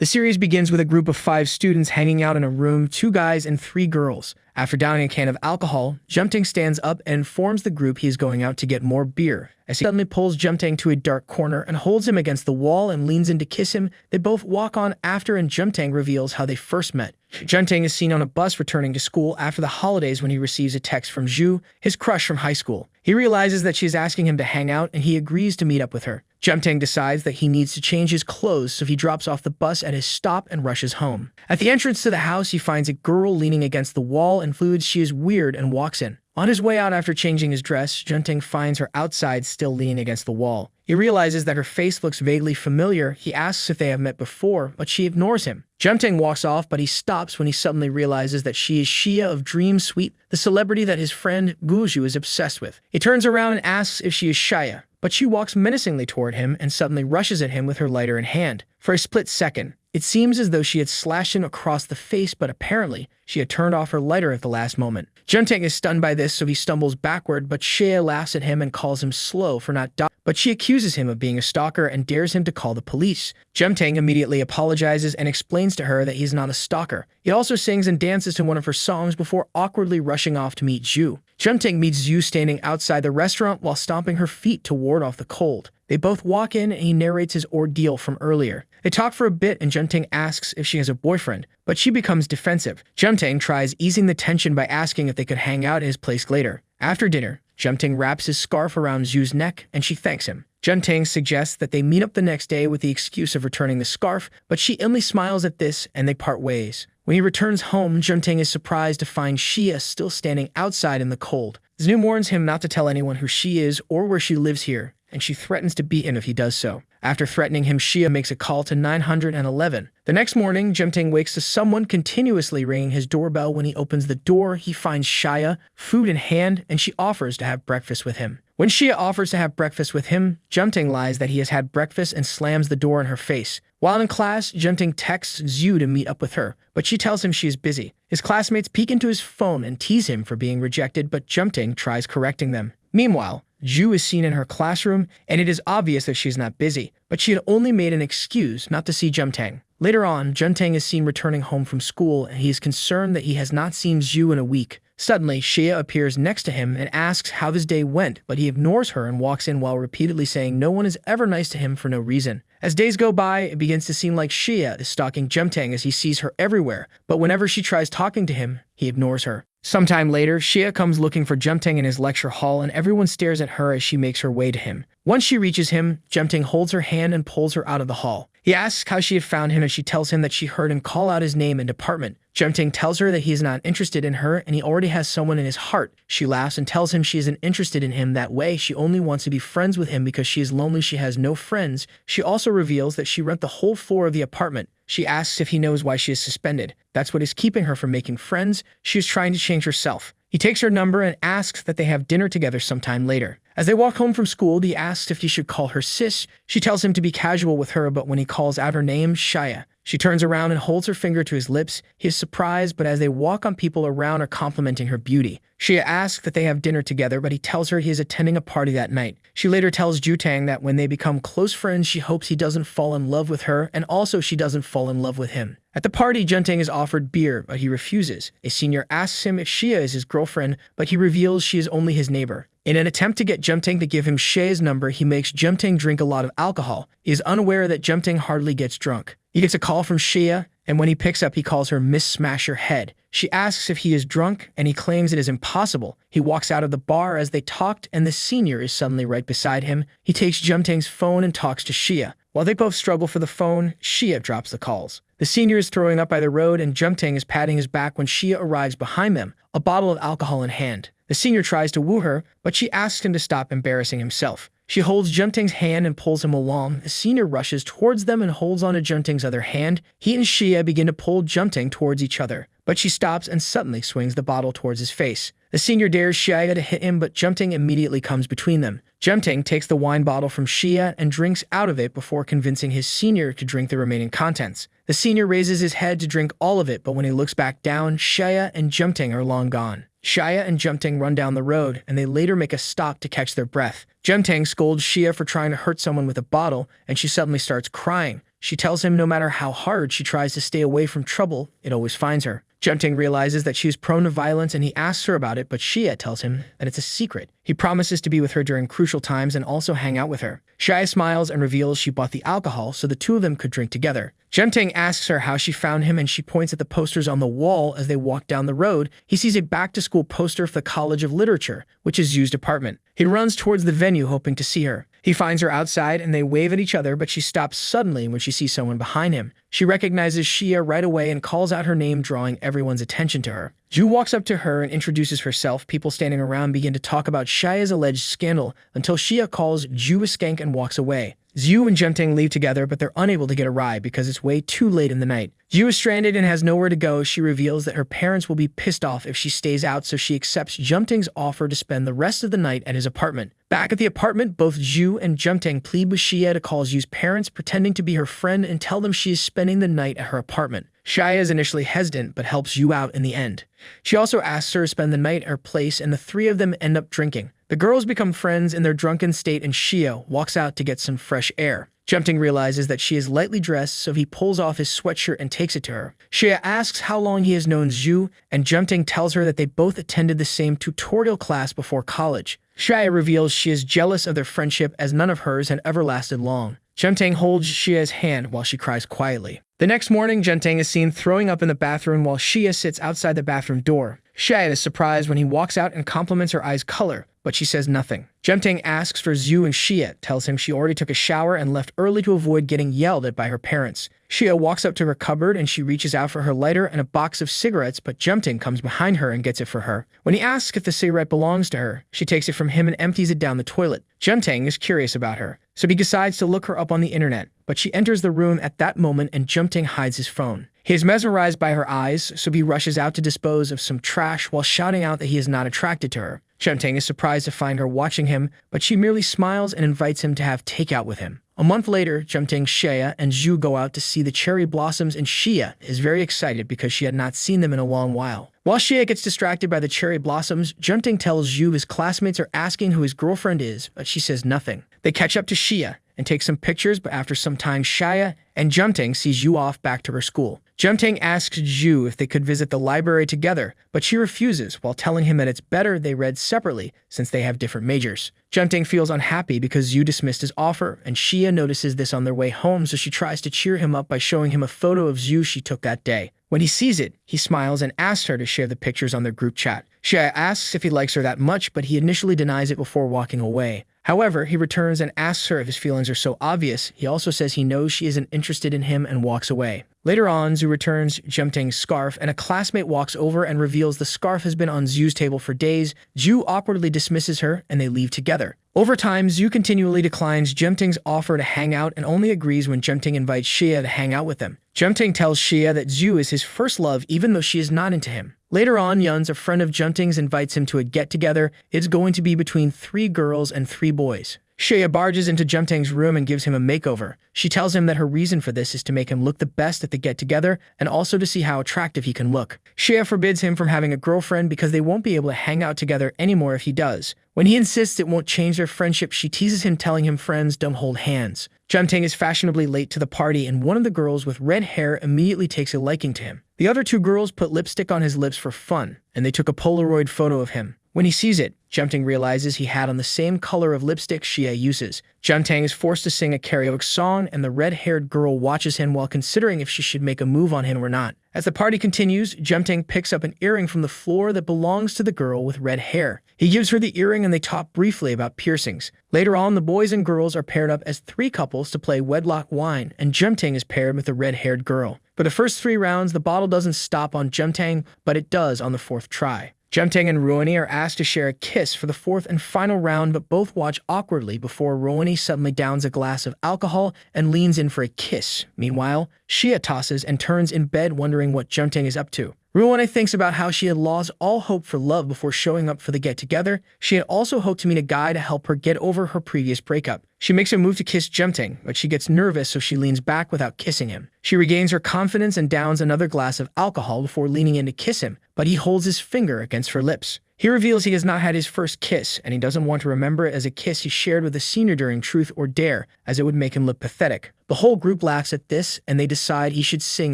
The series begins with a group of 5 students hanging out in a room, 2 guys and 3 girls. After downing a can of alcohol, Jumting stands up and informs the group he is going out to get more beer. As he suddenly pulls Jumting to a dark corner and holds him against the wall and leans in to kiss him, they both walk on after and Jumting reveals how they first met. Jumting is seen on a bus returning to school after the holidays when he receives a text from Zhu, his crush from high school. He realizes that she is asking him to hang out and he agrees to meet up with her. Jumting decides that he needs to change his clothes, so he drops off the bus at his stop and rushes home. At the entrance to the house, he finds a girl leaning against the wall and concludes she is weird and walks in. On his way out after changing his dress, Jumting finds her outside still leaning against the wall. He realizes that her face looks vaguely familiar. He asks if they have met before, but she ignores him. Jumting walks off, but he stops when he suddenly realizes that she is Shia of Dream Suite, the celebrity that his friend Guju is obsessed with. He turns around and asks if she is Shia, but she walks menacingly toward him and suddenly rushes at him with her lighter in hand. For a split second, it seems as though she had slashed him across the face, but apparently she had turned off her lighter at the last moment. Jumting is stunned by this, so he stumbles backward, but Shia laughs at him and calls him slow for not dying. But she accuses him of being a stalker and dares him to call the police. Jumting immediately apologizes and explains to her that he's not a stalker. He also sings and dances to one of her songs before awkwardly rushing off to meet Zhu. Jumting meets Zhu standing outside the restaurant while stomping her feet to ward off the cold. They both walk in and he narrates his ordeal from earlier. They talk for a bit and Jumting asks if she has a boyfriend, but she becomes defensive. Jumting tries easing the tension by asking if they could hang out at his place later. After dinner, Jumting wraps his scarf around Zhu's neck and she thanks him. Jumting suggests that they meet up the next day with the excuse of returning the scarf, but she only smiles at this and they part ways. When he returns home, Jumting is surprised to find Shia still standing outside in the cold. Zhu warns him not to tell anyone who she is or where she lives here, and she threatens to beat him if he does so. After threatening him, Shia makes a call to 911. The next morning, Jumting wakes to someone continuously ringing his doorbell. When he opens the door, he finds Shia, food in hand, and she offers to have breakfast with him. When Shia offers to have breakfast with him, Jumting lies that he has had breakfast and slams the door in her face. While in class, Jumting texts Zhu to meet up with her, but she tells him she is busy. His classmates peek into his phone and tease him for being rejected, but Jumting tries correcting them. Meanwhile, Zhu is seen in her classroom, and it is obvious that she's not busy, but she had only made an excuse not to see Jumting. Later on, Jumting is seen returning home from school, and he is concerned that he has not seen Zhu in a week. Suddenly, Shia appears next to him and asks how his day went, but he ignores her and walks in while repeatedly saying no one is ever nice to him for no reason. As days go by, it begins to seem like Shia is stalking Jumting as he sees her everywhere, but whenever she tries talking to him, he ignores her. Sometime later, Shia comes looking for Jumting in his lecture hall and everyone stares at her as she makes her way to him. Once she reaches him, Jumting holds her hand and pulls her out of the hall. He asks how she had found him and she tells him that she heard him call out his name in department. Jumting tells her that he is not interested in her and he already has someone in his heart. She laughs and tells him she isn't interested in him that way. She only wants to be friends with him because she is lonely. She has no friends. She also reveals that she rent the whole floor of the apartment. She asks if he knows why she is suspended. That's what is keeping her from making friends. She is trying to change herself. He takes her number and asks that they have dinner together sometime later. As they walk home from school, he asks if he should call her sis. She tells him to be casual with her, but when he calls out her name, Shia, she turns around and holds her finger to his lips. He is surprised, but as they walk on, people around are complimenting her beauty. Shia asks that they have dinner together, but he tells her he is attending a party that night. She later tells Jumting that when they become close friends, she hopes he doesn't fall in love with her, and also she doesn't fall in love with him. At the party, Jumting is offered beer, but he refuses. A senior asks him if Shia is his girlfriend, but he reveals she is only his neighbor. In an attempt to get Jumting to give him Shia's number, he makes Jumting drink a lot of alcohol. He is unaware that Jumting hardly gets drunk. He gets a call from Shia, and when he picks up, he calls her Miss Smash Your Head. She asks if he is drunk, and he claims it is impossible. He walks out of the bar as they talked, and the senior is suddenly right beside him. He takes Jumting's phone and talks to Shia. While they both struggle for the phone, Shia drops the calls. The senior is throwing up by the road, and Jumting is patting his back when Shia arrives behind them, a bottle of alcohol in hand. The senior tries to woo her, but she asks him to stop embarrassing himself. She holds Jumting's hand and pulls him along. The senior rushes towards them and holds onto Jumting's other hand. He and Shia begin to pull Jumting towards each other, but she stops and suddenly swings the bottle towards his face. The senior dares Shia to hit him, but Jumting immediately comes between them. Jumting takes the wine bottle from Shia and drinks out of it before convincing his senior to drink the remaining contents. The senior raises his head to drink all of it, but when he looks back down, Shia and Jumting are long gone. Shia and Jumting run down the road, and they later make a stop to catch their breath. Jumting scolds Shia for trying to hurt someone with a bottle, and she suddenly starts crying. She tells him no matter how hard she tries to stay away from trouble, it always finds her. Jumting realizes that she is prone to violence and he asks her about it, but Shia tells him that it's a secret. He promises to be with her during crucial times and also hang out with her. Shia smiles and reveals she bought the alcohol so the two of them could drink together. Jumting asks her how she found him and she points at the posters on the wall as they walk down the road. He sees a back-to-school poster for the College of Literature, which is Zhu's apartment. He runs towards the venue hoping to see her. He finds her outside and they wave at each other, but she stops suddenly when she sees someone behind him. She recognizes Shia right away and calls out her name, drawing everyone's attention to her. Zhu walks up to her and introduces herself. People standing around begin to talk about Shia's alleged scandal until Shia calls Zhu a skank and walks away. Zhu and Jumting leave together, but they're unable to get a ride because it's way too late in the night. Zhu is stranded and has nowhere to go. She reveals that her parents will be pissed off if she stays out, so she accepts Jumting's offer to spend the rest of the night at his apartment. Back at the apartment, both Zhu and Jumting plead with Shia to call Zhu's parents, pretending to be her friend, and tell them she is spending the night at her apartment. Shia is initially hesitant, but helps Zhu out in the end. She also asks her to spend the night at her place, and the three of them end up drinking. The girls become friends in their drunken state, and Shia walks out to get some fresh air. Jumting realizes that she is lightly dressed, so he pulls off his sweatshirt and takes it to her. Shia asks how long he has known Zhu, and Jumting tells her that they both attended the same tutorial class before college. Shia reveals she is jealous of their friendship as none of hers had ever lasted long. Jumting holds Shia's hand while she cries quietly. The next morning, Jumting is seen throwing up in the bathroom while Shia sits outside the bathroom door. Shia is surprised when he walks out and compliments her eye's color, but she says nothing. Jumting asks for Zhu and Shia tells him she already took a shower and left early to avoid getting yelled at by her parents. Shia walks up to her cupboard and she reaches out for her lighter and a box of cigarettes, but Jumting comes behind her and gets it for her. When he asks if the cigarette belongs to her, she takes it from him and empties it down the toilet. Jumting is curious about her, so he decides to look her up on the internet, but she enters the room at that moment and Jumting hides his phone. He is mesmerized by her eyes, so he rushes out to dispose of some trash while shouting out that he is not attracted to her. Jumting is surprised to find her watching him, but she merely smiles and invites him to have takeout with him. A month later, Jumting, Shia, and Zhu go out to see the cherry blossoms, and Shia is very excited because she had not seen them in a long while. While Shia gets distracted by the cherry blossoms, Jumting tells Zhu his classmates are asking who his girlfriend is, but she says nothing. They catch up to Shia and take some pictures, but after some time, Shia and Jumting sees Zhu off back to her school. Jumting asks Zhu if they could visit the library together, but she refuses while telling him that it's better they read separately since they have different majors. Jumting feels unhappy because Zhu dismissed his offer, and Shia notices this on their way home, so she tries to cheer him up by showing him a photo of Zhu she took that day. When he sees it, he smiles and asks her to share the pictures on their group chat. Shia asks if he likes her that much, but he initially denies it before walking away. However, he returns and asks her if his feelings are so obvious. He also says he knows she isn't interested in him and walks away. Later on, Zhu returns Jumting's scarf, and a classmate walks over and reveals the scarf has been on Zhu's table for days. Zhu awkwardly dismisses her, and they leave together. Over time, Zhu continually declines Jumting's offer to hang out and only agrees when Jumting invites Shia to hang out with them. Jumting tells Shia that Zhu is his first love even though she is not into him. Later on, Yun's, a friend of Jumting's, invites him to a get-together. It's going to be between 3 girls and 3 boys. Shia barges into Jumting's room and gives him a makeover. She tells him that her reason for this is to make him look the best at the get-together and also to see how attractive he can look. Shia forbids him from having a girlfriend because they won't be able to hang out together anymore if he does. When he insists it won't change their friendship, she teases him, telling him friends don't hold hands. Jumting is fashionably late to the party, and one of the girls with red hair immediately takes a liking to him. The other 2 girls put lipstick on his lips for fun, and they took a Polaroid photo of him. When he sees it, Jumting realizes he had on the same color of lipstick Shia uses. Jumting is forced to sing a karaoke song, and the red-haired girl watches him while considering if she should make a move on him or not. As the party continues, Jumting picks up an earring from the floor that belongs to the girl with red hair. He gives her the earring and they talk briefly about piercings. Later on, the boys and girls are paired up as 3 couples to play wedlock wine, and Jumting is paired with the red-haired girl. For the first 3 rounds, the bottle doesn't stop on Jumting, but it does on the 4th try. Jumting and Ruoni are asked to share a kiss for the 4th and final round, but both watch awkwardly before Ruoni suddenly downs a glass of alcohol and leans in for a kiss. Meanwhile, Shia tosses and turns in bed wondering what Jumting is up to. Ruoni thinks about how she had lost all hope for love before showing up for the get-together. She had also hoped to meet a guy to help her get over her previous breakup. She makes a move to kiss Jumting, but she gets nervous, so she leans back without kissing him. She regains her confidence and downs another glass of alcohol before leaning in to kiss him, but he holds his finger against her lips. He reveals he has not had his first kiss, and he doesn't want to remember it as a kiss he shared with a senior during Truth or Dare, as it would make him look pathetic. The whole group laughs at this, and they decide he should sing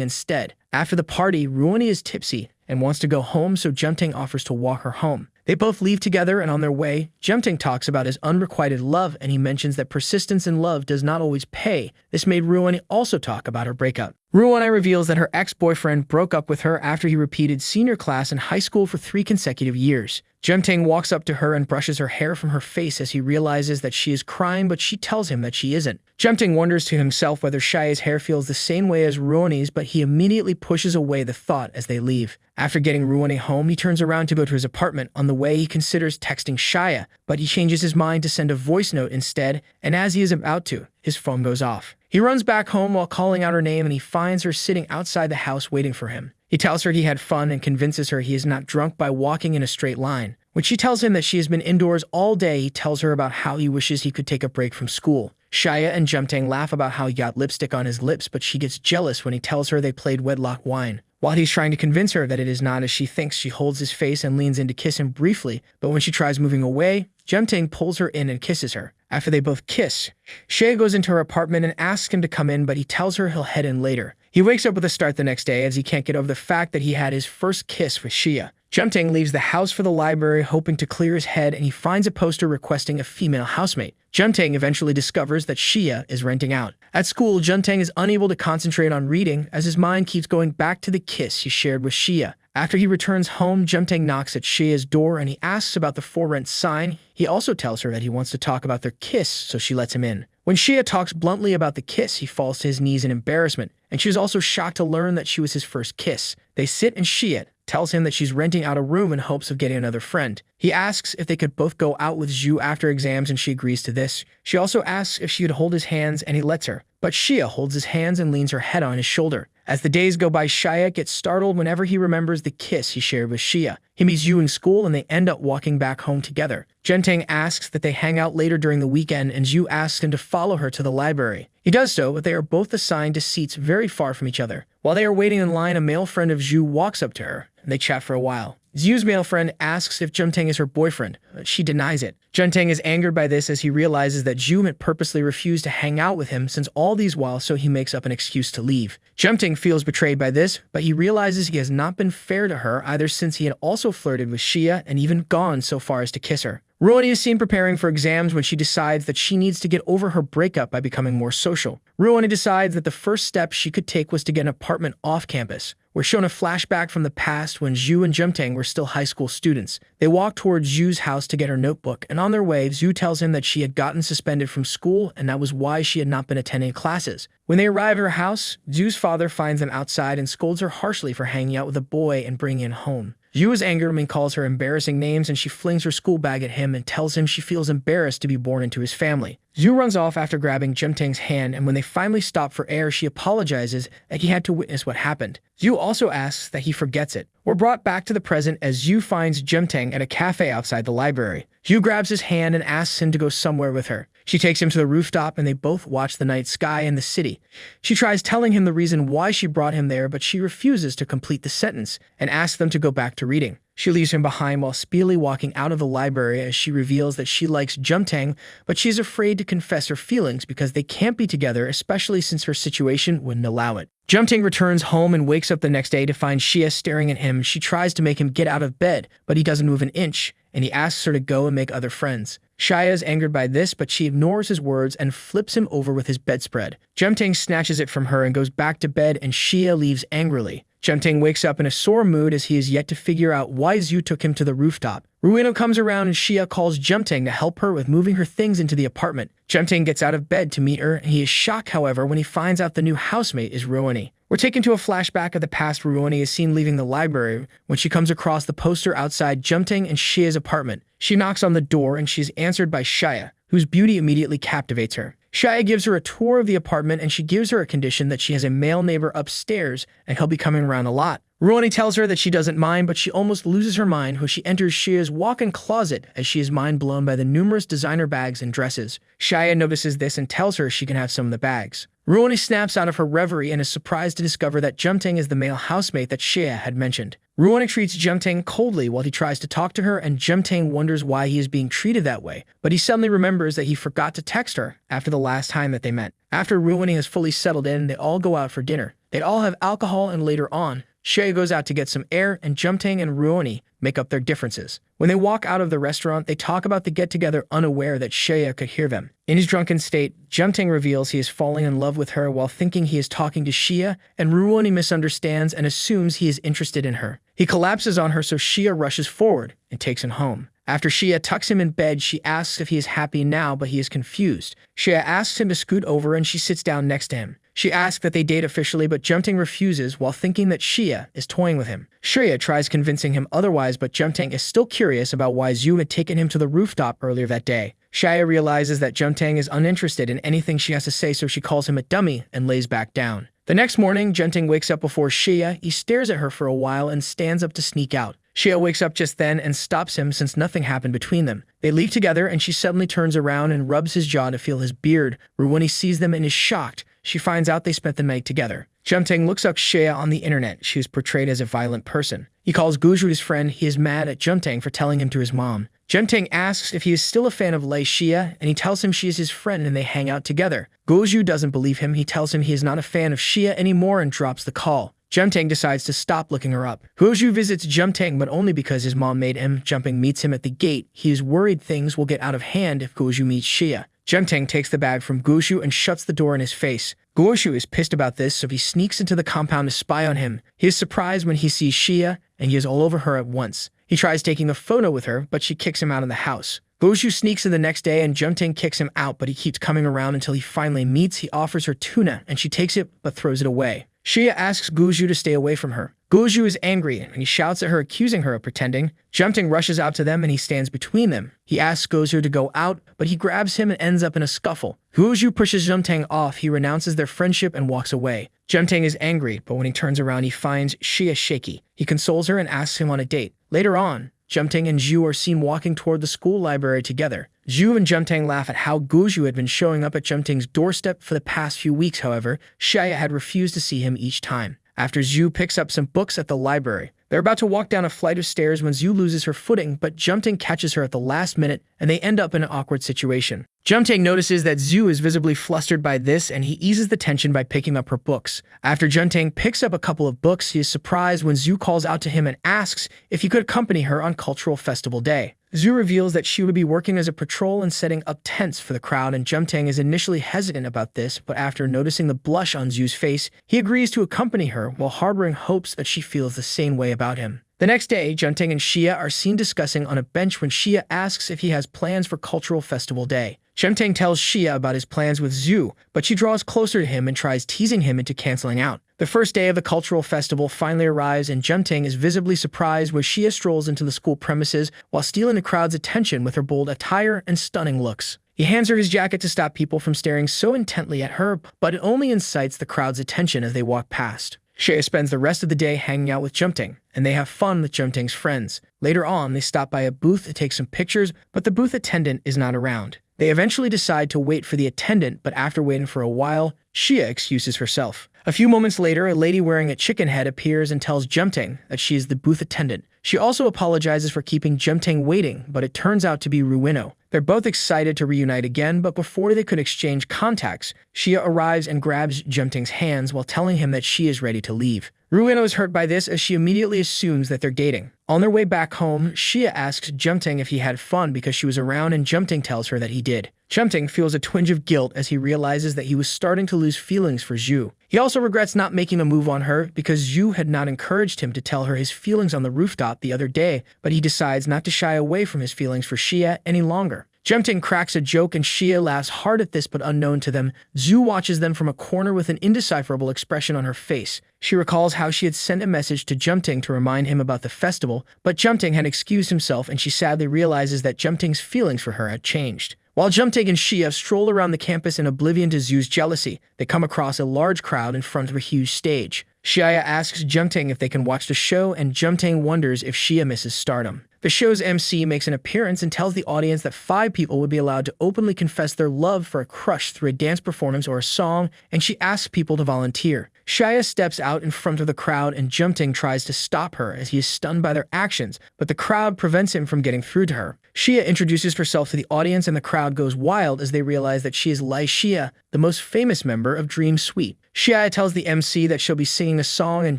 instead. After the party, Ruoni is tipsy and wants to go home, so Jumtae offers to walk her home. They both leave together, and on their way, Jumtae talks about his unrequited love, and he mentions that persistence in love does not always pay. This made Ruoni also talk about her breakup. Ruoni reveals that her ex-boyfriend broke up with her after he repeated senior class in high school for 3 consecutive years. Jumtae walks up to her and brushes her hair from her face as he realizes that she is crying, but she tells him that she isn't. Jumtae wonders to himself whether Shia's hair feels the same way as Ruoni's, but he immediately pushes away the thought as they leave. After getting Ruoni home, he turns around to go to his apartment. On the way, he considers texting Shia, but he changes his mind to send a voice note instead, and as he is about to, his phone goes off. He runs back home while calling out her name, and he finds her sitting outside the house waiting for him. He tells her he had fun and convinces her he is not drunk by walking in a straight line. When she tells him that she has been indoors all day, he tells her about how he wishes he could take a break from school. Shia and Jumtae laugh about how he got lipstick on his lips, but she gets jealous when he tells her they played wedlock wine. While he's trying to convince her that it is not as she thinks, she holds his face and leans in to kiss him briefly, but when she tries moving away, Jumtae pulls her in and kisses her. After they both kiss, Shia goes into her apartment and asks him to come in, but he tells her he'll head in later. He wakes up with a start the next day as he can't get over the fact that he had his first kiss with Shia. Jumtae leaves the house for the library hoping to clear his head, and he finds a poster requesting a female housemate. Jumtae eventually discovers that Shia is renting out. At school, Jumtae is unable to concentrate on reading as his mind keeps going back to the kiss he shared with Shia. After he returns home, Jumtae knocks at Shia's door and he asks about the for rent sign. He also tells her that he wants to talk about their kiss, so she lets him in. When Shia talks bluntly about the kiss, he falls to his knees in embarrassment, and she is also shocked to learn that she was his first kiss. They sit and Shia tells him that she's renting out a room in hopes of getting another friend. He asks if they could both go out with Zhu after exams, and she agrees to this. She also asks if she would hold his hands, and he lets her. But Shia holds his hands and leans her head on his shoulder. As the days go by, Shia gets startled whenever he remembers the kiss he shared with Shia. He meets Zhu in school, and they end up walking back home together. Jumtae asks that they hang out later during the weekend, and Zhu asks him to follow her to the library. He does so, but they are both assigned to seats very far from each other. While they are waiting in line, a male friend of Zhu walks up to her, and they chat for a while. Zhu's male friend asks if Jumtae is her boyfriend. She denies it. Jumtae is angered by this as he realizes that Zhu had purposely refused to hang out with him since all these while, so he makes up an excuse to leave. Jumtae feels betrayed by this, but he realizes he has not been fair to her either, since he had also flirted with Shia and even gone so far as to kiss her. Ruoni is seen preparing for exams when she decides that she needs to get over her breakup by becoming more social. Ruoni decides that the first step she could take was to get an apartment off campus. We're shown a flashback from the past when Zhu and Jumtae were still high school students. They walk towards Zhu's house to get her notebook, and on their way, Zhu tells him that she had gotten suspended from school and that was why she had not been attending classes. When they arrive at her house, Zhu's father finds them outside and scolds her harshly for hanging out with a boy and bringing him home. Zhu is angered when he calls her embarrassing names, and she flings her school bag at him and tells him she feels embarrassed to be born into his family. Zhu runs off after grabbing Jumtae's hand, and when they finally stop for air, she apologizes that he had to witness what happened. Zhu also asks that he forgets it. We're brought back to the present as Zhu finds Jumtae at a cafe outside the library. Zhu grabs his hand and asks him to go somewhere with her. She takes him to the rooftop and they both watch the night sky and the city. She tries telling him the reason why she brought him there, but she refuses to complete the sentence and asks them to go back to reading. She leaves him behind while speedily walking out of the library as she reveals that she likes Jumtae, but she's afraid to confess her feelings because they can't be together, especially since her situation wouldn't allow it. Jumtae returns home and wakes up the next day to find Shia staring at him. She tries to make him get out of bed, but he doesn't move an inch, and he asks her to go and make other friends. Shia is angered by this, but she ignores his words and flips him over with his bedspread. Jumtae snatches it from her and goes back to bed, and Shia leaves angrily. Jumtae wakes up in a sore mood as he is yet to figure out why Zhu took him to the rooftop. Ruino comes around and Shia calls Jumtae to help her with moving her things into the apartment. Jumtae gets out of bed to meet her, and he is shocked, however, when he finds out the new housemate is Ruoni. We're taken to a flashback of the past where Ruoni is seen leaving the library when she comes across the poster outside Jumtae and Shia's apartment. She knocks on the door and she's answered by Shia, whose beauty immediately captivates her. Shia gives her a tour of the apartment and she gives her a condition that she has a male neighbor upstairs and he'll be coming around a lot. Ruoni tells her that she doesn't mind, but she almost loses her mind when she enters Shia's walk-in closet as she is mind blown by the numerous designer bags and dresses. Shia notices this and tells her she can have some of the bags. Ruoni snaps out of her reverie and is surprised to discover that Jumtae is the male housemate that Shia had mentioned. Ruwani treats Jumtae coldly while he tries to talk to her, and Jumtae wonders why he is being treated that way, but he suddenly remembers that he forgot to text her after the last time that they met. After Ruwani has fully settled in, they all go out for dinner. They all have alcohol, and later on, Shia goes out to get some air, and Jumtae and Ruwani make up their differences. When they walk out of the restaurant, they talk about the get-together unaware that Shia could hear them. In his drunken state, Jumtae reveals he is falling in love with her while thinking he is talking to Shia, and Ruwani misunderstands and assumes he is interested in her. He collapses on her, so Shia rushes forward and takes him home. After Shia tucks him in bed, she asks if he is happy now, but he is confused. Shia asks him to scoot over, and she sits down next to him. She asks that they date officially, but Jumtae refuses while thinking that Shia is toying with him. Shia tries convincing him otherwise, but Jumtae is still curious about why Zhu had taken him to the rooftop earlier that day. Shia realizes that Jumtae is uninterested in anything she has to say, so she calls him a dummy and lays back down. The next morning, Jumtae wakes up before Shia. He stares at her for a while and stands up to sneak out. Shia wakes up just then and stops him since nothing happened between them. They leave together, and she suddenly turns around and rubs his jaw to feel his beard. Ruwani sees them and is shocked. She finds out they spent the night together. Jumtae looks up Shia on the internet. She is portrayed as a violent person. He calls Guju his friend. He is mad at Jumtae for telling him to his mom. Jumtae asks if he is still a fan of Lei Shia, and he tells him she is his friend and they hang out together. Guju doesn't believe him. He tells him he is not a fan of Shia anymore and drops the call. Jumtae decides to stop looking her up. Guju visits Jumtae, but only because his mom made him. Jumtae meets him at the gate. He is worried things will get out of hand if Guju meets Shia. Jumtae takes the bag from Guju and shuts the door in his face. Guju is pissed about this, so he sneaks into the compound to spy on him. He is surprised when he sees Shia, and he is all over her at once. He tries taking a photo with her, but she kicks him out of the house. Guju sneaks in the next day, and Jumtae kicks him out, but he keeps coming around until he finally meets. He offers her tuna, and she takes it, but throws it away. Shia asks Guju to stay away from her. Guju is angry, and he shouts at her, accusing her of pretending. Jumtae rushes out to them, and he stands between them. He asks Guju to go out, but he grabs him and ends up in a scuffle. Guju pushes Jumtae off. He renounces their friendship and walks away. Jumtae is angry, but when he turns around, he finds Shia shaky. He consoles her and asks him on a date. Later on, Jumtae and Zhu are seen walking toward the school library together. Zhu and Jumtae laugh at how Guju had been showing up at Jumtae's doorstep for the past few weeks. However, Shia had refused to see him each time. After Zhu picks up some books at the library, they're about to walk down a flight of stairs when Zhu loses her footing, but Jumtae catches her at the last minute, and they end up in an awkward situation. Jumtae notices that Zhu is visibly flustered by this, and he eases the tension by picking up her books. After Jumtae picks up a couple of books, he is surprised when Zhu calls out to him and asks if he could accompany her on Cultural Festival Day. Zhu reveals that she would be working as a patrol and setting up tents for the crowd, and Jumtae is initially hesitant about this, but after noticing the blush on Zhu's face, he agrees to accompany her while harboring hopes that she feels the same way about him. The next day, Jumtae and Shia are seen discussing on a bench when Shia asks if he has plans for Cultural Festival Day. Jumtae tells Shia about his plans with Zhu, but she draws closer to him and tries teasing him into canceling out. The first day of the cultural festival finally arrives, and Jumtae is visibly surprised when Shia strolls into the school premises while stealing the crowd's attention with her bold attire and stunning looks. He hands her his jacket to stop people from staring so intently at her, but it only incites the crowd's attention as they walk past. Shia spends the rest of the day hanging out with Jumtae, and they have fun with Jumtae's friends. Later on, they stop by a booth to take some pictures, but the booth attendant is not around. They eventually decide to wait for the attendant, but after waiting for a while, Shia excuses herself. A few moments later, a lady wearing a chicken head appears and tells Jumtae that she is the booth attendant. She also apologizes for keeping Jumtae waiting, but it turns out to be Ruwino. They're both excited to reunite again, but before they could exchange contacts, Shia arrives and grabs Jumtae's hands while telling him that she is ready to leave. Ruwino is hurt by this as she immediately assumes that they're dating. On their way back home, Shia asks Jumtae if he had fun because she was around, and Jumtae tells her that he did. Jumtae feels a twinge of guilt as he realizes that he was starting to lose feelings for Zhu. He also regrets not making a move on her because Zhu had not encouraged him to tell her his feelings on the rooftop the other day, but he decides not to shy away from his feelings for Shia any longer. Jumtae cracks a joke and Shia laughs hard at this, but unknown to them, Zhu watches them from a corner with an indecipherable expression on her face. She recalls how she had sent a message to Jumtae to remind him about the festival, but Jumtae had excused himself, and she sadly realizes that Jumtae's feelings for her had changed. While Jumtae and Shia stroll around the campus in oblivion to Zhu's jealousy, they come across a large crowd in front of a huge stage. Shia asks Jumtae if they can watch the show, and Jumtae wonders if Shia misses stardom. The show's MC makes an appearance and tells the audience that 5 people would be allowed to openly confess their love for a crush through a dance performance or a song, and she asks people to volunteer. Shia steps out in front of the crowd and Jumting tries to stop her as he is stunned by their actions, but the crowd prevents him from getting through to her. Shia introduces herself to the audience and the crowd goes wild as they realize that she is Shia, the most famous member of Dream Suite. Shia tells the MC that she'll be singing a song and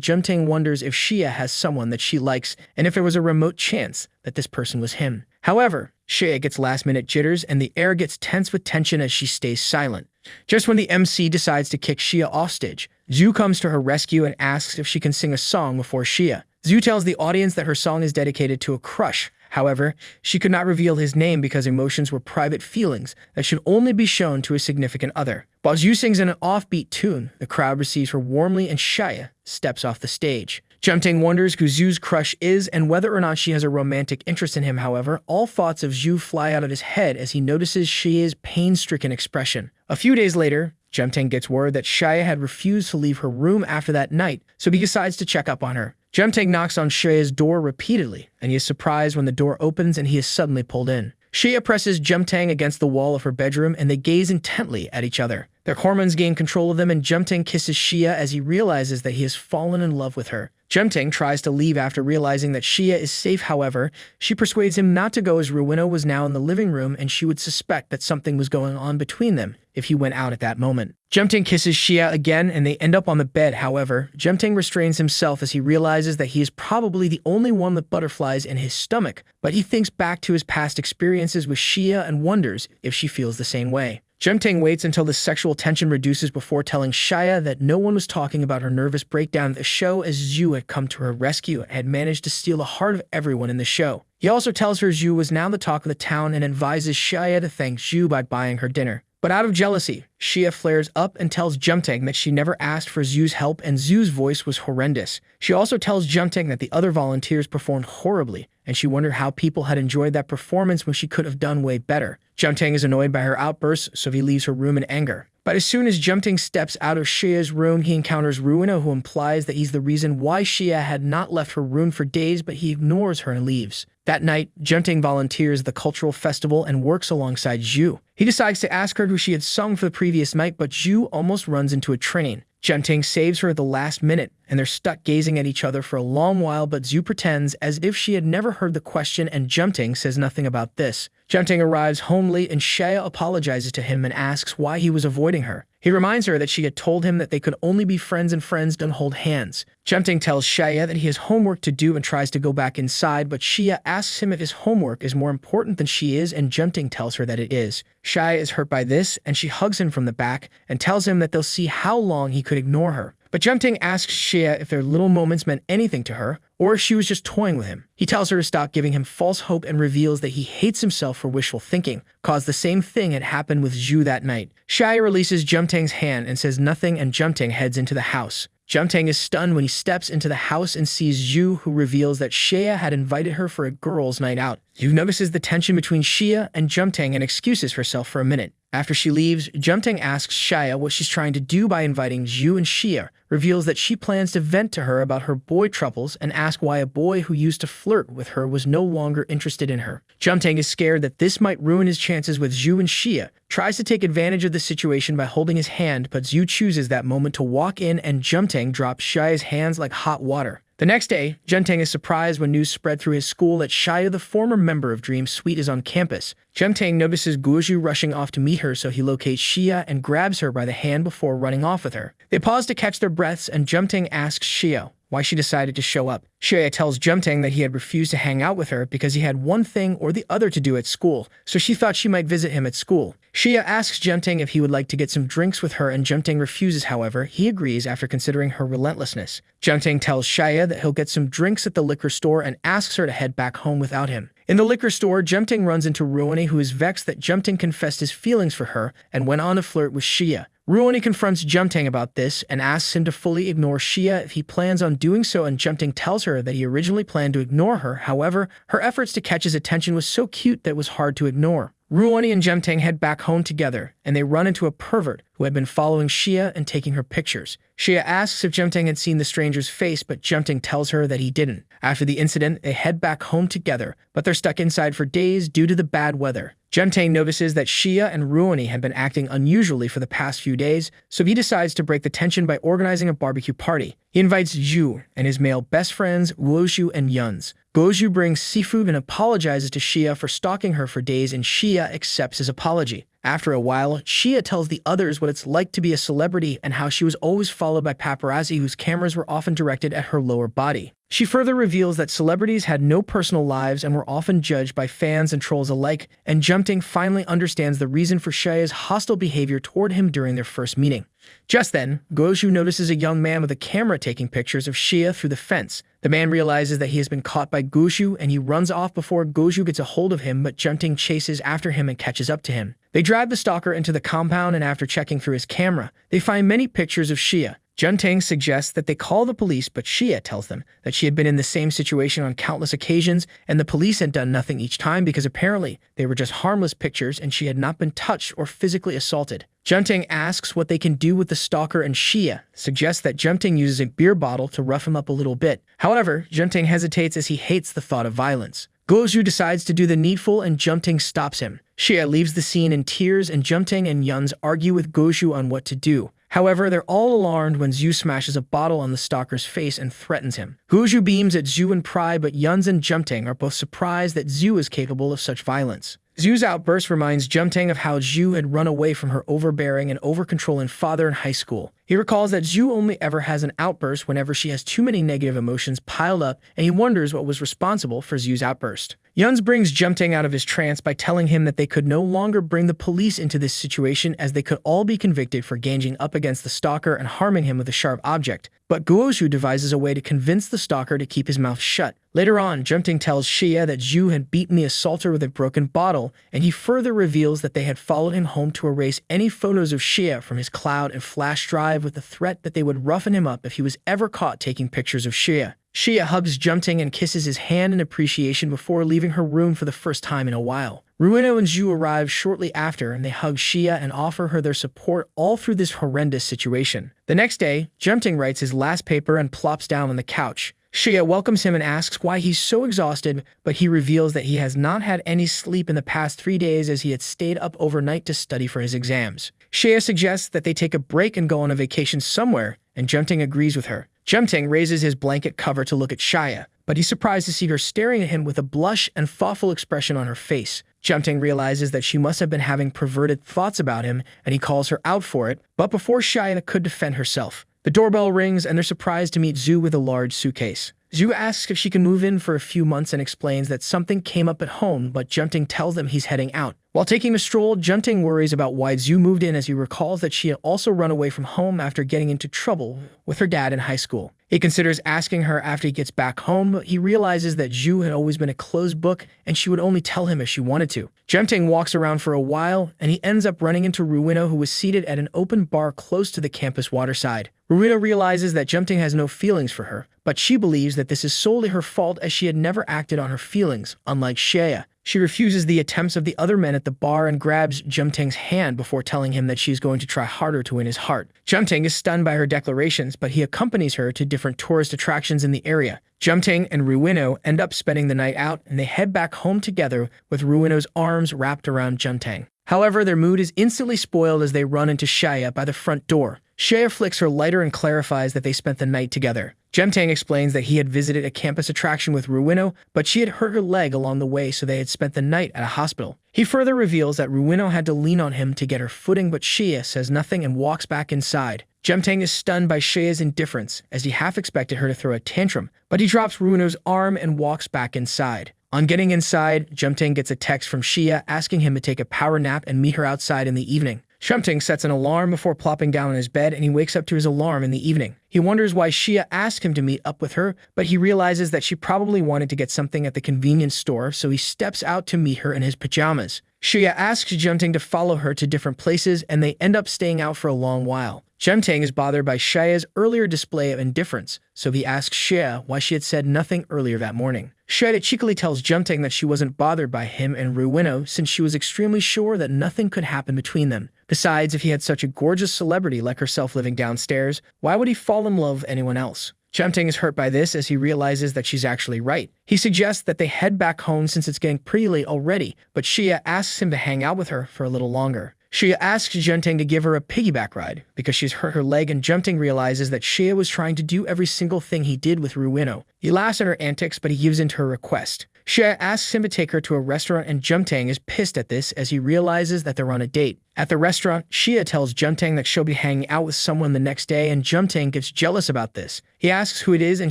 Jumting wonders if Shia has someone that she likes and if there was a remote chance that this person was him. However, Shia gets last-minute jitters and the air gets tense with tension as she stays silent. Just when the MC decides to kick Shia off stage, Zhu comes to her rescue and asks if she can sing a song before Shia. Zhu tells the audience that her song is dedicated to a crush. However, she could not reveal his name because emotions were private feelings that should only be shown to a significant other. While Zhu sings in an offbeat tune, the crowd receives her warmly and Shia steps off the stage. Jumting wonders who Zhu's crush is and whether or not she has a romantic interest in him. However, all thoughts of Zhu fly out of his head as he notices Shia's pain-stricken expression. A few days later, Jumting gets word that Shia had refused to leave her room after that night, so he decides to check up on her. Jumting knocks on Shia's door repeatedly, and he is surprised when the door opens and he is suddenly pulled in. Shia presses Jumting against the wall of her bedroom and they gaze intently at each other. Their hormones gain control of them and Jumting kisses Shia as he realizes that he has fallen in love with her. Jumting tries to leave after realizing that Shia is safe. However, she persuades him not to go as Ruina was now in the living room and she would suspect that something was going on between them if he went out at that moment. Jumting kisses Shia again and they end up on the bed. However, Jumting restrains himself as he realizes that he is probably the only one with butterflies in his stomach, but he thinks back to his past experiences with Shia and wonders if she feels the same way. Jumting waits until the sexual tension reduces before telling Shia that no one was talking about her nervous breakdown at the show as Zhu had come to her rescue and had managed to steal the heart of everyone in the show. He also tells her Zhu was now the talk of the town and advises Shia to thank Zhu by buying her dinner. But out of jealousy, Shia flares up and tells Jumting that she never asked for Zhu's help and Zhu's voice was horrendous. She also tells Jumting that the other volunteers performed horribly and she wondered how people had enjoyed that performance when she could have done way better. Jumting is annoyed by her outbursts, so he leaves her room in anger. But as soon as Jumting steps out of Shia's room, he encounters Ruina, who implies that he's the reason why Shia had not left her room for days, but he ignores her and leaves. That night, Jumting volunteers at the cultural festival and works alongside Zhu. He decides to ask her who she had sung for the previous night, but Zhu almost runs into a train. Jumting saves her at the last minute, and they're stuck gazing at each other for a long while, but Zhu pretends as if she had never heard the question and Jumting says nothing about this. Jumting arrives home late and Shia apologizes to him and asks why he was avoiding her. He reminds her that she had told him that they could only be friends and friends don't hold hands. Jumting tells Shia that he has homework to do and tries to go back inside, but Shia asks him if his homework is more important than she is and Jumting tells her that it is. Shia is hurt by this and she hugs him from the back and tells him that they'll see how long he could ignore her. But Jumting asks Shia if their little moments meant anything to her or if she was just toying with him. He tells her to stop giving him false hope and reveals that he hates himself for wishful thinking, caused the same thing had happened with Zhu that night. Shia releases Jumting's hand and says nothing and Jumting heads into the house. Jumting is stunned when he steps into the house and sees Zhu, who reveals that Shia had invited her for a girls' night out. Zhu notices the tension between Shia and Jumting and excuses herself for a minute. After she leaves, Jumting asks Shia what she's trying to do by inviting Zhu, and Shia reveals that she plans to vent to her about her boy troubles and ask why a boy who used to flirt with her was no longer interested in her. Jumting is scared that this might ruin his chances with Zhu, and Shia tries to take advantage of the situation by holding his hand, but Zhu chooses that moment to walk in and Jumting drops Shia's hands like hot water. The next day, Jumting is surprised when news spread through his school that Shia, the former member of Dream Suite, is on campus. Jumting notices Guozhu rushing off to meet her, so he locates Shia and grabs her by the hand before running off with her. They pause to catch their breaths and Jumting asks Shia why she decided to show up. Shia tells Jumting that he had refused to hang out with her because he had one thing or the other to do at school, so she thought she might visit him at school. Shia asks Jumting if he would like to get some drinks with her and Jumting refuses. However, he agrees after considering her relentlessness. Jumting tells Shia that he'll get some drinks at the liquor store and asks her to head back home without him. In the liquor store, Jumting runs into Ruini, who is vexed that Jumting confessed his feelings for her and went on to flirt with Shia. Ruini confronts Jumting about this and asks him to fully ignore Shia if he plans on doing so, and Jumting tells her that he originally planned to ignore her. However, her efforts to catch his attention was so cute that it was hard to ignore. Ruini and Jumting head back home together, and they run into a pervert who had been following Shia and taking her pictures. Shia asks if Jumting had seen the stranger's face, but Jumting tells her that he didn't. After the incident, they head back home together, but they're stuck inside for days due to the bad weather. Jungtae notices that Shia and Ruoni have been acting unusually for the past few days, so he decides to break the tension by organizing a barbecue party. He invites Zhu and his male best friends Guozhu and Yuns. Guozhu brings seafood and apologizes to Shia for stalking her for days, and Shia accepts his apology. After a while, Shia tells the others what it's like to be a celebrity and how she was always followed by paparazzi whose cameras were often directed at her lower body. She further reveals that celebrities had no personal lives and were often judged by fans and trolls alike, and Jungtae finally understands the reason for Shia's hostile behavior toward him during their first meeting. Just then, Guozhu notices a young man with a camera taking pictures of Shia through the fence. The man realizes that he has been caught by Guozhu and he runs off before Guozhu gets a hold of him, but Jungtae chases after him and catches up to him. They drive the stalker into the compound, and after checking through his camera, they find many pictures of Shia. Jungtae suggests that they call the police, but Shia tells them that she had been in the same situation on countless occasions and the police had done nothing each time because apparently they were just harmless pictures and she had not been touched or physically assaulted. Jungtae asks what they can do with the stalker, and Shia suggests that Jungtae uses a beer bottle to rough him up a little bit. However, Jungtae hesitates as he hates the thought of violence. Guozhu decides to do the needful and Jungtae stops him. Shia leaves the scene in tears and Jungtae and Yuns argue with Guozhu on what to do. However, they're all alarmed when Zhu smashes a bottle on the stalker's face and threatens him. Guozhu beams at Zhu in pride, but Yuns and Jungtae are both surprised that Zhu is capable of such violence. Zhu's outburst reminds Jungtae of how Zhu had run away from her overbearing and over-controlling father in high school. He recalls that Zhu only ever has an outburst whenever she has too many negative emotions piled up, and he wonders what was responsible for Zhu's outburst. Yuns brings Jungtae out of his trance by telling him that they could no longer bring the police into this situation as they could all be convicted for ganging up against the stalker and harming him with a sharp object. But Guozhu devises a way to convince the stalker to keep his mouth shut. Later on, Jungtae tells Shia that Zhu had beaten the assaulter with a broken bottle, and he further reveals that they had followed him home to erase any photos of Shia from his cloud and flash drive with the threat that they would roughen him up if he was ever caught taking pictures of Shia. Shia hugs Jungtae and kisses his hand in appreciation before leaving her room for the first time in a while. Ruino and Zhu arrive shortly after, and they hug Shia and offer her their support all through this horrendous situation. The next day, Jungtae writes his last paper and plops down on the couch. Shia welcomes him and asks why he's so exhausted, but he reveals that he has not had any sleep in the past 3 days as he had stayed up overnight to study for his exams. Shia suggests that they take a break and go on a vacation somewhere, and Jungtae agrees with her. Jungtae raises his blanket cover to look at Shia, but he's surprised to see her staring at him with a blush and thoughtful expression on her face. Jungtae realizes that she must have been having perverted thoughts about him, and he calls her out for it, but before Shia could defend herself. The doorbell rings, and they're surprised to meet Zhu with a large suitcase. Zhu asks if she can move in for a few months and explains that something came up at home, but Jungtae tells them he's heading out. While taking a stroll, Jungtae worries about why Zhu moved in as he recalls that she had also run away from home after getting into trouble with her dad in high school. He considers asking her after he gets back home, but he realizes that Zhu had always been a closed book and she would only tell him if she wanted to. Jungtae walks around for a while, and he ends up running into Ruino, who was seated at an open bar close to the campus waterside. Ruino realizes that Jungtae has no feelings for her, but she believes that this is solely her fault as she had never acted on her feelings, unlike Shia. She refuses the attempts of the other men at the bar and grabs Jungtae's hand before telling him that she's going to try harder to win his heart. Jungtae is stunned by her declarations, but he accompanies her to different tourist attractions in the area. Jungtae and Ruino end up spending the night out, and they head back home together with Ruino's arms wrapped around Jungtae. However, their mood is instantly spoiled as they run into Shia by the front door. Shia flicks her lighter and clarifies that they spent the night together. Jungtae explains that he had visited a campus attraction with Ruino, but she had hurt her leg along the way, so they had spent the night at a hospital. He further reveals that Ruino had to lean on him to get her footing, but Shia says nothing and walks back inside. Jungtae is stunned by Shia's indifference, as he half expected her to throw a tantrum, but he drops Ruino's arm and walks back inside. On getting inside, Jungtae gets a text from Shia asking him to take a power nap and meet her outside in the evening. Jungtae sets an alarm before plopping down on his bed, and he wakes up to his alarm in the evening. He wonders why Shia asked him to meet up with her, but he realizes that she probably wanted to get something at the convenience store, so he steps out to meet her in his pajamas. Shia asks Jungtae to follow her to different places, and they end up staying out for a long while. Jungtae is bothered by Shia's earlier display of indifference, so he asks Shia why she had said nothing earlier that morning. Shia cheekily tells Jungtae that she wasn't bothered by him and Ruino since she was extremely sure that nothing could happen between them. Besides, if he had such a gorgeous celebrity like herself living downstairs, why would he fall in love with anyone else? Jumting is hurt by this as he realizes that she's actually right. He suggests that they head back home since it's getting pretty late already, but Shia asks him to hang out with her for a little longer. Shia asks Jumting to give her a piggyback ride because she's hurt her leg, and Jumting realizes that Shia was trying to do every single thing he did with Ruino. He laughs at her antics, but he gives in to her request. Shia asks him to take her to a restaurant, and Jumting is pissed at this as he realizes that they're on a date. At the restaurant, Shia tells Jumting that she'll be hanging out with someone the next day, and Jumting gets jealous about this. He asks who it is, and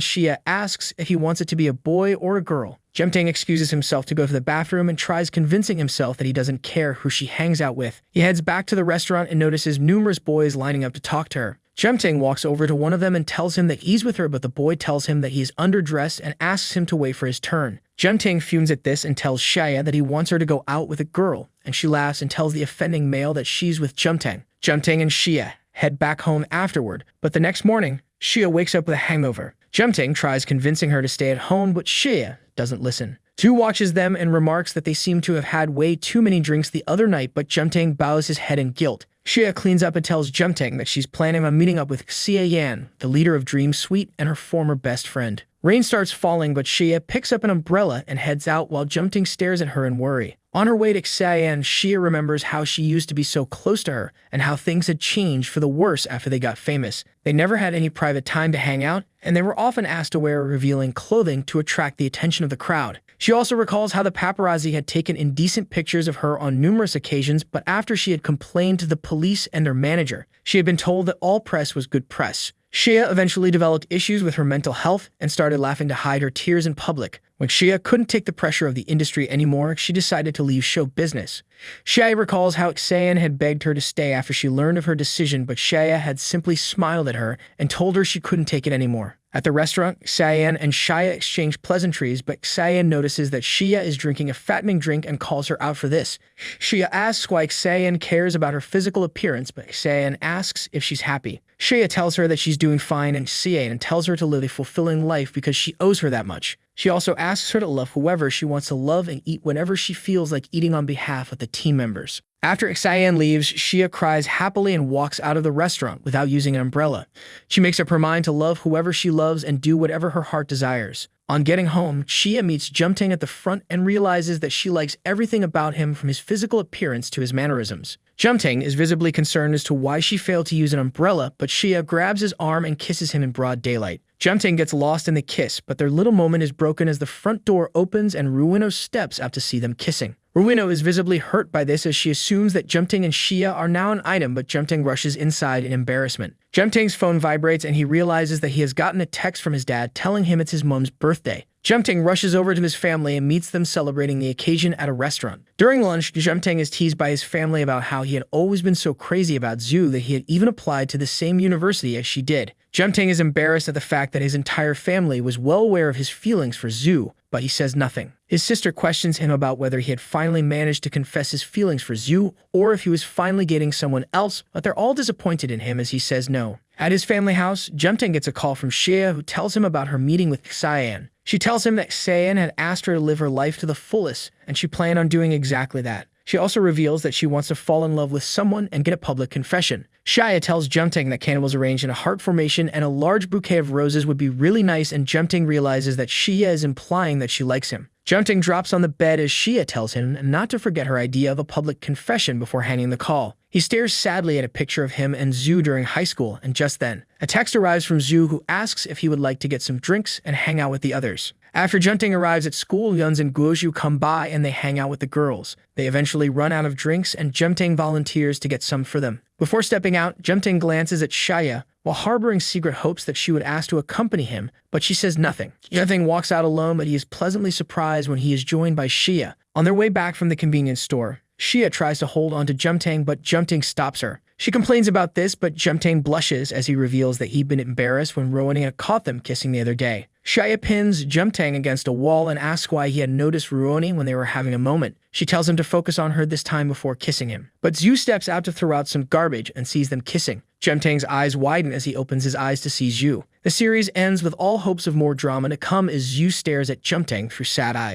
Shia asks if he wants it to be a boy or a girl. Jumting excuses himself to go to the bathroom and tries convincing himself that he doesn't care who she hangs out with. He heads back to the restaurant and notices numerous boys lining up to talk to her. Jumting walks over to one of them and tells him that he's with her, but the boy tells him that he's underdressed and asks him to wait for his turn. Jumting fumes at this and tells Shia that he wants her to go out with a girl, and she laughs and tells the offending male that she's with Jumting. Jumting and Shia head back home afterward, but the next morning, Shia wakes up with a hangover. Jumting tries convincing her to stay at home, but Shia doesn't listen. Zhu watches them and remarks that they seem to have had way too many drinks the other night, but Jumting bows his head in guilt. Shia cleans up and tells Jumting that she's planning on meeting up with Xia Yan, the leader of Dream Suite and her former best friend. Rain starts falling, but Shia picks up an umbrella and heads out while Jumting stares at her in worry. On her way to Xia Yan, Shia remembers how she used to be so close to her and how things had changed for the worse after they got famous. They never had any private time to hang out, and they were often asked to wear revealing clothing to attract the attention of the crowd. She also recalls how the paparazzi had taken indecent pictures of her on numerous occasions, but after she had complained to the police and their manager, she had been told that all press was good press. Shia eventually developed issues with her mental health and started laughing to hide her tears in public. When Shia couldn't take the pressure of the industry anymore, she decided to leave show business. Shia recalls how Xayan had begged her to stay after she learned of her decision, but Shia had simply smiled at her and told her she couldn't take it anymore. At the restaurant, Xayan and Shia exchange pleasantries, but Xayan notices that Shia is drinking a fattening drink and calls her out for this. Shia asks why Xayan cares about her physical appearance, but Xayan asks if she's happy. Shia tells her that she's doing fine, and Xayan tells her to live a fulfilling life because she owes her that much. She also asks her to love whoever she wants to love and eat whenever she feels like eating on behalf of the team members. After Xayan leaves, Shia cries happily and walks out of the restaurant without using an umbrella. She makes up her mind to love whoever she loves and do whatever her heart desires. On getting home, Shia meets Jumting at the front and realizes that she likes everything about him, from his physical appearance to his mannerisms. Jumting is visibly concerned as to why she failed to use an umbrella, but Shia grabs his arm and kisses him in broad daylight. Jumting gets lost in the kiss, but their little moment is broken as the front door opens and Ruino steps out to see them kissing. Ruino is visibly hurt by this as she assumes that Jumting and Shia are now an item, but Jumting rushes inside in embarrassment. Jumting's phone vibrates and he realizes that he has gotten a text from his dad telling him it's his mom's birthday. Jumting rushes over to his family and meets them celebrating the occasion at a restaurant. During lunch, Jumting is teased by his family about how he had always been so crazy about Zhu that he had even applied to the same university as she did. Jumting is embarrassed at the fact that his entire family was well aware of his feelings for Zhu, but he says nothing. His sister questions him about whether he had finally managed to confess his feelings for Zhu or if he was finally dating someone else, but they're all disappointed in him as he says no. At his family house, Jumting gets a call from Shia, who tells him about her meeting with Xayan. She tells him that Xayan had asked her to live her life to the fullest, and she planned on doing exactly that. She also reveals that she wants to fall in love with someone and get a public confession. Shia tells Jumting that candles arranged in a heart formation and a large bouquet of roses would be really nice, and Jumting realizes that Shia is implying that she likes him. Jumting drops on the bed as Shia tells him not to forget her idea of a public confession before hanging the call. He stares sadly at a picture of him and Zhu during high school, and just then, a text arrives from Zhu who asks if he would like to get some drinks and hang out with the others. After Jumting arrives at school, Yuns and Guozhu come by and they hang out with the girls. They eventually run out of drinks and Jumting volunteers to get some for them. Before stepping out, Jumting glances at Shia while harboring secret hopes that she would ask to accompany him, but she says nothing. Jumting walks out alone, but he is pleasantly surprised when he is joined by Shia. On their way back from the convenience store, Shia tries to hold on to Jumting, but Jumting stops her. She complains about this, but Jumting blushes as he reveals that he'd been embarrassed when Ruoni had caught them kissing the other day. Shia pins Jumting against a wall and asks why he had noticed Ruoni when they were having a moment. She tells him to focus on her this time before kissing him. But Zhu steps out to throw out some garbage and sees them kissing. Jumting's eyes widen as he opens his eyes to see Zhu. The series ends with all hopes of more drama to come as Zhu stares at Jumting through sad eyes.